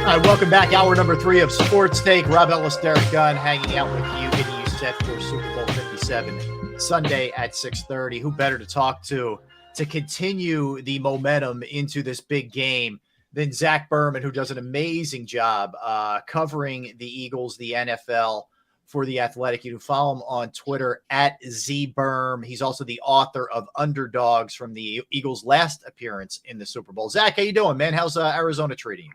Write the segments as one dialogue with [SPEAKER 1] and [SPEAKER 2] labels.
[SPEAKER 1] All right, welcome back. Hour number 3 of Sports Take. Rob Ellis, Derek Gunn, hanging out with you, getting you set for Super Bowl 57 Sunday at 6:30. Who better to talk to continue the momentum into this big game than Zach Berman, who does an amazing job covering the Eagles, the NFL for The Athletic. You can follow him on Twitter at ZBerm. He's also the author of Underdogs from the Eagles' last appearance in the Super Bowl. Zach, how you doing, man? How's Arizona treating you?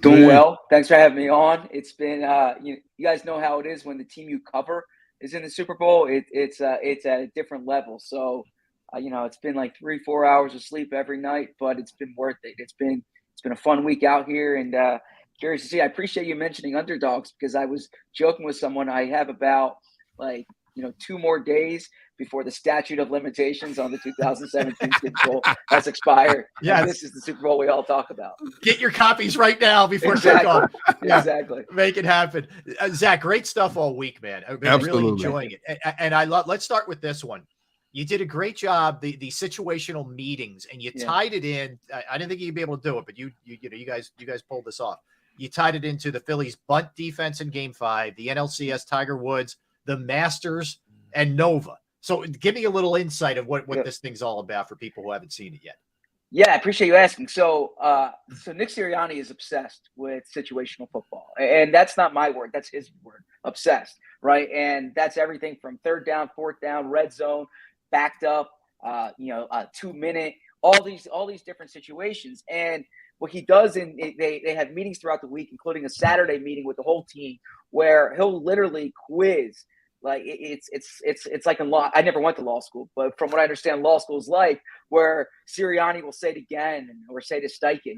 [SPEAKER 2] Doing well. Thanks for having me on. It's been, you guys know how it is when the team you cover is in the Super Bowl. It's at a different level. So, it's been like 3-4 hours of sleep every night, but it's been worth it. It's been a fun week out here, and curious to see. I appreciate you mentioning underdogs because I was joking with someone. I have about 2 more days before the statute of limitations on the 2017 Super Bowl has expired.
[SPEAKER 1] Yeah,
[SPEAKER 2] this is the Super Bowl we all talk about.
[SPEAKER 1] Get your copies right now before kickoff.
[SPEAKER 2] Yeah, exactly.
[SPEAKER 1] Make it happen. Zach, great stuff all week, man. I've been really enjoying it. And let's start with this one. You did a great job, the situational meetings, and you tied it in. I didn't think you'd be able to do it, but you guys pulled this off. You tied it into the Phillies' bunt defense in Game 5, the NLCS, Tiger Woods, the Masters, and Nova. So give me a little insight of what this thing's all about for people who haven't seen it yet.
[SPEAKER 2] Yeah, I appreciate you asking. So Nick Sirianni is obsessed with situational football, and that's not my word; that's his word. Obsessed, right? And that's everything from 3rd down, 4th down, red zone, backed up, 2-minute, all these different situations. And what he does, they have meetings throughout the week, including a Saturday meeting with the whole team, where he'll literally quiz. Like it's like in law. I never went to law school, but from what I understand, law school is like where Sirianni will say to Gann or say to Steichen,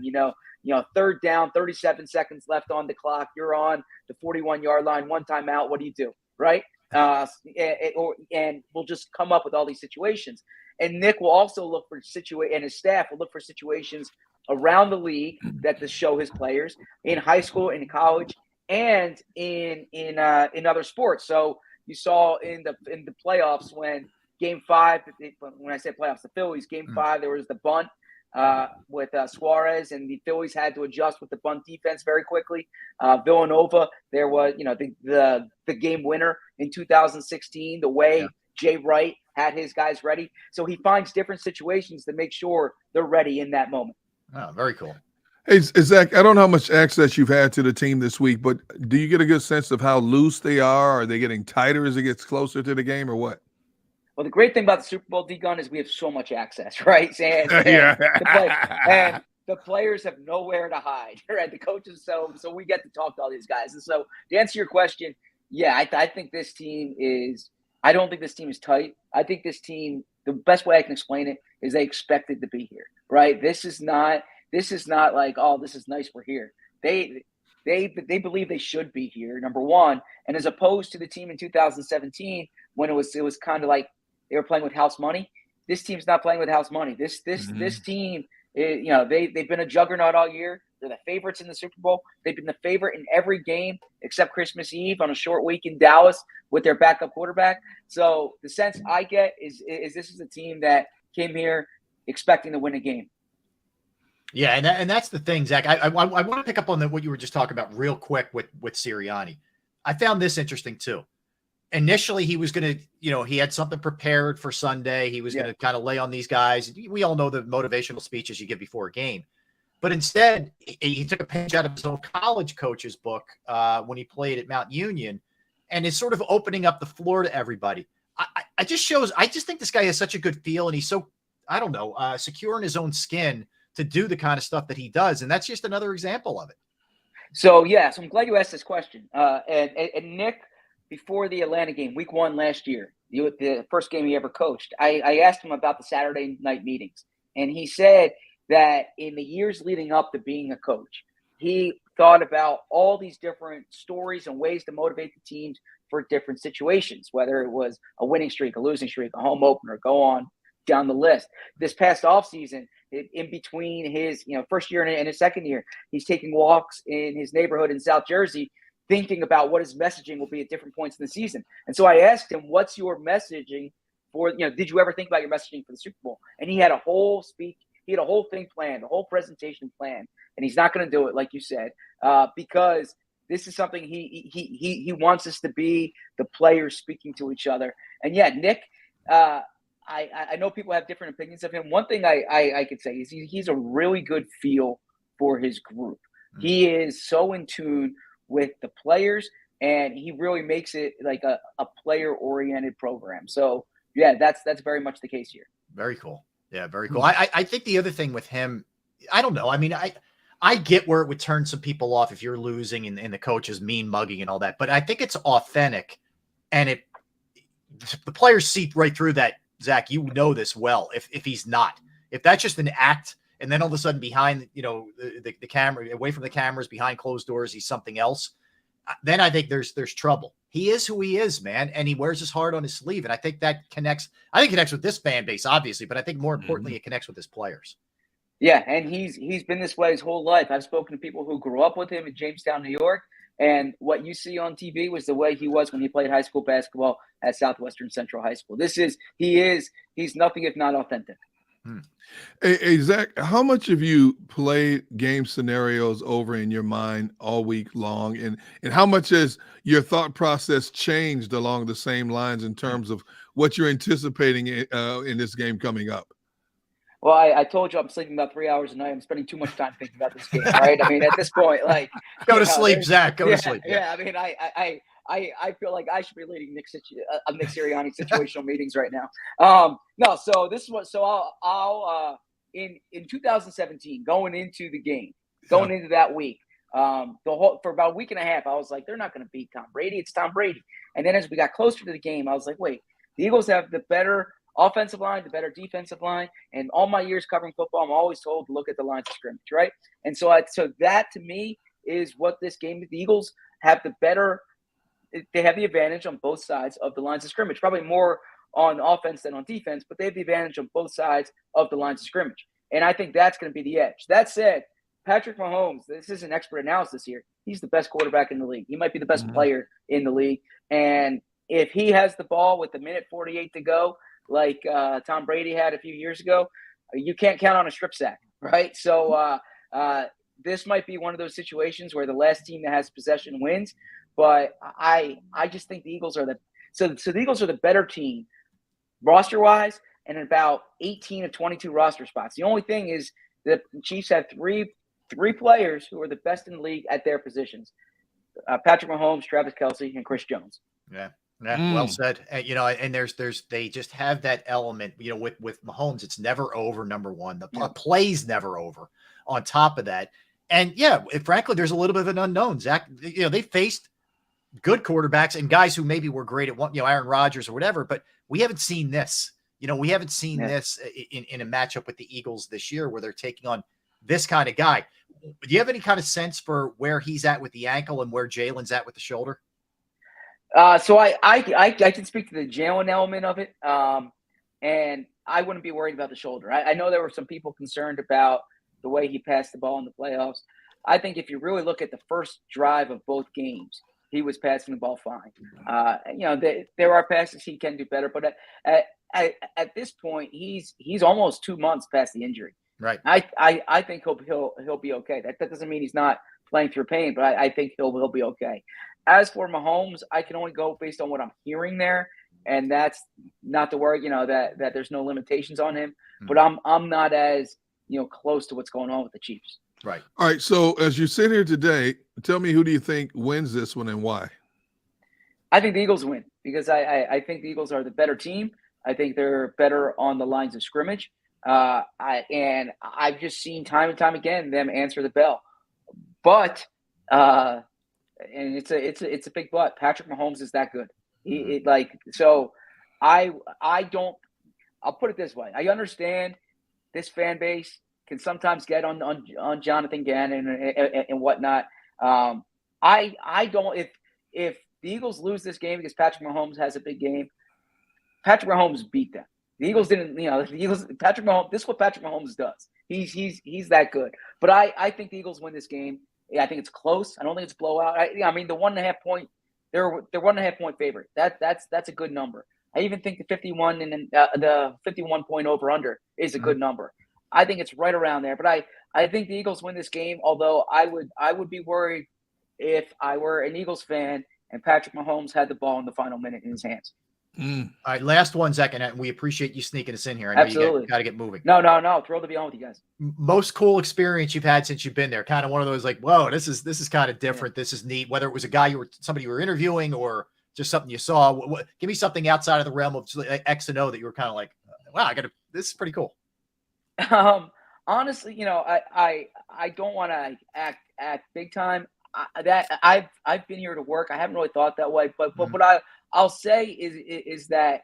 [SPEAKER 2] 3rd down, 37 seconds left on the clock. You're on the 41-yard line, 1 timeout. What do you do, right? And we'll just come up with all these situations. And Nick will also look for and his staff will look for situations around the league that to show his players in high school, in college, and in other sports. So. You saw in the playoffs when Game 5, when I say playoffs, the Phillies, Game 5, there was the bunt with Suarez, and the Phillies had to adjust with the bunt defense very quickly. Villanova, there was, the game winner in 2016, the way Jay Wright had his guys ready. So he finds different situations to make sure they're ready in that moment.
[SPEAKER 1] Oh, very cool.
[SPEAKER 3] Hey, Zach, I don't know how much access you've had to the team this week, but do you get a good sense of how loose they are? Are they getting tighter as it gets closer to the game or what?
[SPEAKER 2] Well, the great thing about the Super Bowl, D-Gun, is we have so much access, right? And the players have nowhere to hide, right? The coaches, so we get to talk to all these guys. And so to answer your question, I think this team is – I don't think this team is tight. I think this team – the best way I can explain it is they expected to be here, right? This is not like, oh, this is nice, we're here. They believe they should be here, number one. And as opposed to the team in 2017, when it was kind of like they were playing with house money, this team's not playing with house money. This team, they've been a juggernaut all year. They're the favorites in the Super Bowl. They've been the favorite in every game except Christmas Eve on a short week in Dallas with their backup quarterback. So the sense I get is this is a team that came here expecting to win a game.
[SPEAKER 1] Yeah, and that's the thing, Zach. I want to pick up on what you were just talking about real quick with Sirianni. I found this interesting too. Initially, he was going to, he had something prepared for Sunday. He was going to kind of lay on these guys. We all know the motivational speeches you give before a game. But instead, he took a page out of his own college coach's book when he played at Mount Union and is sort of opening up the floor to everybody. I just think this guy has such a good feel, and he's so, secure in his own skin to do the kind of stuff that he does. And that's just another example of it.
[SPEAKER 2] So I'm glad you asked this question. And Nick, before the Atlanta game, week 1 last year, the first game he ever coached, I asked him about the Saturday night meetings. And he said that in the years leading up to being a coach, he thought about all these different stories and ways to motivate the teams for different situations, whether it was a winning streak, a losing streak, a home opener, go on down the list. This past offseason, in between his first year and his second year, he's taking walks in his neighborhood in South Jersey, thinking about what his messaging will be at different points in the season. And so I asked him, what's your messaging for, did you ever think about your messaging for the Super Bowl? And he had a whole speech. He had a whole thing planned, a whole presentation planned, and he's not going to do it, like you said, because this is something he wants us to be the players speaking to each other. And yeah, Nick, I know people have different opinions of him. One thing I could say is he's a really good feel for his group. He is so in tune with the players, and he really makes it like a player-oriented program. So, yeah, that's very much the case here.
[SPEAKER 1] Very cool. Yeah, very cool. I think the other thing with him, I don't know. I mean, I get where it would turn some people off if you're losing and the coach is mean mugging and all that, but I think it's authentic, and the players see right through that. Zach, you know this well. If he's not, if that's just an act, and then all of a sudden behind, the camera, away from the cameras, behind closed doors, he's something else, then I think there's trouble. He is who he is, man, and he wears his heart on his sleeve, and I think that connects. I think it connects with this fan base, obviously, but I think more importantly, it connects with his players.
[SPEAKER 2] Yeah, and he's been this way his whole life. I've spoken to people who grew up with him in Jamestown, New York, and what you see on TV was the way he was when he played high school basketball at Southwestern Central High School. He's nothing if not authentic.
[SPEAKER 3] Hey, Zach, how much have you played game scenarios over in your mind all week long? And how much has your thought process changed along the same lines in terms of what you're anticipating in this game coming up?
[SPEAKER 2] Well, I told you I'm sleeping about 3 hours a night. I'm spending too much time thinking about this game, right? I mean, at this point, like
[SPEAKER 1] go to sleep, Zach. Go to sleep.
[SPEAKER 2] Yeah, I mean, I feel like I should be leading Nick Sirianni situational meetings right now. No, so this is what. So I'll in 2017, going into the game, into that week, for about a week and a half, I was like, they're not going to beat Tom Brady. It's Tom Brady. And then as we got closer to the game, I was like, wait, the Eagles have the better offensive line, the better defensive line. And all my years covering football, I'm always told to look at the lines of scrimmage, right? And so that to me is what this game. The Eagles have they have the advantage on both sides of the lines of scrimmage, probably more on offense than on defense, but they have the advantage on both sides of the lines of scrimmage. And I think that's going to be the edge. That said, Patrick Mahomes, this isn't expert analysis here. He's the best quarterback in the league. He might be the best player in the league. And if he has the ball with a minute 48 to go, like Tom Brady had a few years ago, you can't count on a strip sack, right? So this might be one of those situations where the last team that has possession wins. But I just think the Eagles are the Eagles are the better team roster wise, and about 18 of 22 roster spots. The only thing is that the Chiefs have three players who are the best in the league at their positions: Patrick Mahomes, Travis Kelce, and Chris Jones.
[SPEAKER 1] Yeah. Well said. And they just have that element, with Mahomes, it's never over. Number one, the play's never over on top of that. And frankly, there's a little bit of an unknown. Zach, they faced good quarterbacks and guys who maybe were great at one, Aaron Rodgers or whatever, but we haven't seen this. We haven't seen this in a matchup with the Eagles this year where they're taking on this kind of guy. Do you have any kind of sense for where he's at with the ankle and where Jalen's at with the shoulder?
[SPEAKER 2] So I can speak to the Jalen element of it, and I wouldn't be worried about the shoulder. I know there were some people concerned about the way he passed the ball in the playoffs. I think if you really look at the first drive of both games, he was passing the ball fine. There are passes he can do better, but at this point, he's almost 2 months past the injury.
[SPEAKER 1] Right.
[SPEAKER 2] I think he'll be okay. That doesn't mean he's not playing through pain, but I think he'll be okay. As for Mahomes, I can only go based on what I'm hearing there, and that's not to worry. That there's no limitations on him, but I'm not as close to what's going on with the Chiefs.
[SPEAKER 1] Right.
[SPEAKER 3] All right. So as you sit here today, tell me, who do you think wins this one and why?
[SPEAKER 2] I think the Eagles win because I think the Eagles are the better team. I think they're better on the lines of scrimmage. And I've just seen time and time again them answer the bell. But and it's a big but. Patrick Mahomes is that good. I'll put it this way. I understand this fan base can sometimes get on Jonathan Gannon and whatnot. I don't. If the Eagles lose this game because Patrick Mahomes has a big game, Patrick Mahomes beat them. The Eagles didn't. The Eagles. Patrick Mahomes. This is what Patrick Mahomes does. He's that good. But I think the Eagles win this game. I think it's close. I don't think it's blowout. I mean, the 1.5 point. They're 1.5 point favorite. That's a good number. I even think the 51 and the 51 point over under is a good number. I think it's right around there. But I think the Eagles win this game. Although I would be worried if I were an Eagles fan and Patrick Mahomes had the ball in the final minute in his hands.
[SPEAKER 1] All right, last one, Zach, and we appreciate you sneaking us in here. I know
[SPEAKER 2] Absolutely.
[SPEAKER 1] you got to get moving.
[SPEAKER 2] No. Thrilled to be on with you guys.
[SPEAKER 1] Most cool experience you've had since you've been there? Kind of one of those like, whoa, this is kind of different. Yeah. This is neat. Whether it was a guy somebody you were interviewing, or just something you saw. Give me something outside of the realm of X and O that you were kind of like, wow, this is pretty cool.
[SPEAKER 2] Honestly, I don't want to act big time. I've been here to work. I haven't really thought that way, but what I'll say is that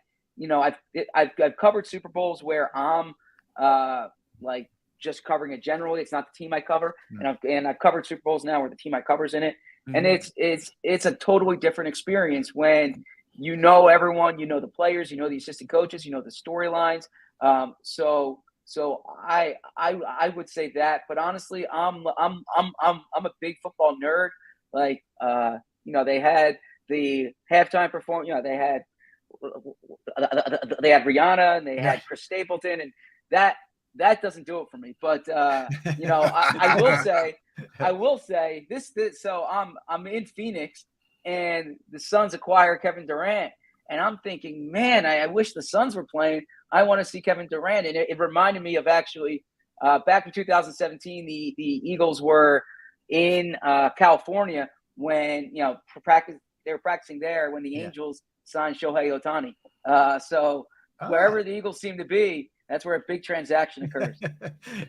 [SPEAKER 2] I've covered Super Bowls where I'm like just covering it generally. It's not the team I cover, and I've covered Super Bowls now where the team I cover's in it, and it's a totally different experience when you know everyone, you know the players, you know the assistant coaches, you know the storylines. So I would say that, but honestly, I'm a big football nerd. Like, they had the halftime performance. They had Rihanna and they had Chris Stapleton, and that doesn't do it for me. But I will say this. So I'm in Phoenix, and the Suns acquire Kevin Durant, and I'm thinking, man, I wish the Suns were playing. I want to see Kevin Durant. And it reminded me of actually back in 2017, the Eagles were in California when, they were practicing there when the Angels signed Shohei Ohtani. So wherever the Eagles seem to be, that's where a big transaction occurs.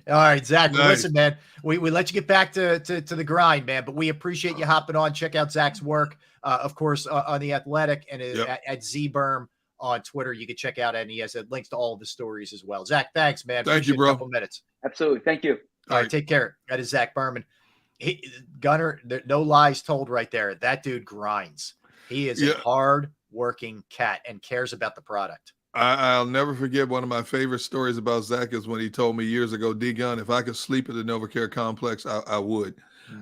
[SPEAKER 1] All right, Zach, nice. Listen, man, we let you get back to the grind, man, but we appreciate you hopping on. Check out Zach's work, of course, on The Athletic and at ZBerm on Twitter. You can check out, and he has links to all of the stories as well. Zach, thanks, man.
[SPEAKER 3] Thank you, bro.
[SPEAKER 1] A couple minutes.
[SPEAKER 2] Absolutely. Thank you.
[SPEAKER 1] All right, take care. That is Zach Berman. Gunner, no lies told right there. That dude grinds. He is a hard-working cat and cares about the product.
[SPEAKER 3] I'll never forget one of my favorite stories about Zach is when he told me years ago, D-Gun, if I could sleep at the NovaCare complex, I would.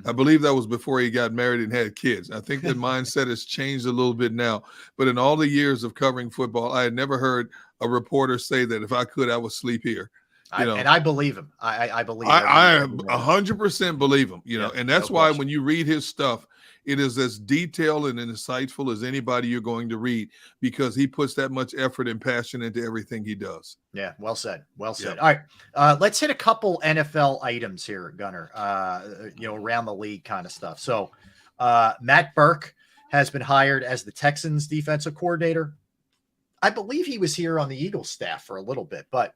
[SPEAKER 3] I believe that was before he got married and had kids. I think that mindset has changed a little bit now. But in all the years of covering football, I had never heard a reporter say that if I could, I would sleep here.
[SPEAKER 1] And I believe him. I believe him.
[SPEAKER 3] I 100% believe him, and that's why when you read his stuff, it is as detailed and insightful as anybody you're going to read, because he puts that much effort and passion into everything he does.
[SPEAKER 1] Yeah, well said. Well said. All right, let's hit a couple NFL items here, Gunner, around the league kind of stuff. So Matt Burke has been hired as the Texans defensive coordinator. I believe he was here on the Eagles staff for a little bit, but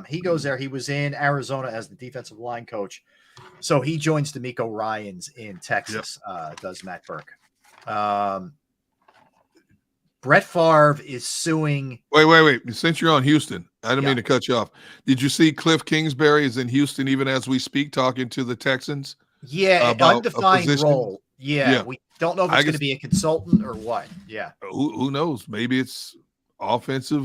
[SPEAKER 1] he goes there. He was in Arizona as the defensive line coach. So he joins DeMeco Ryans in Texas, does Matt Burke. Brett Favre is suing.
[SPEAKER 3] Wait. Since you're on Houston, I didn't mean to cut you off. Did you see Cliff Kingsbury is in Houston even as we speak, talking to the Texans?
[SPEAKER 1] Yeah, undefined role. Yeah, we don't know if it's going to be a consultant or what. Yeah.
[SPEAKER 3] Who knows? Maybe it's offensive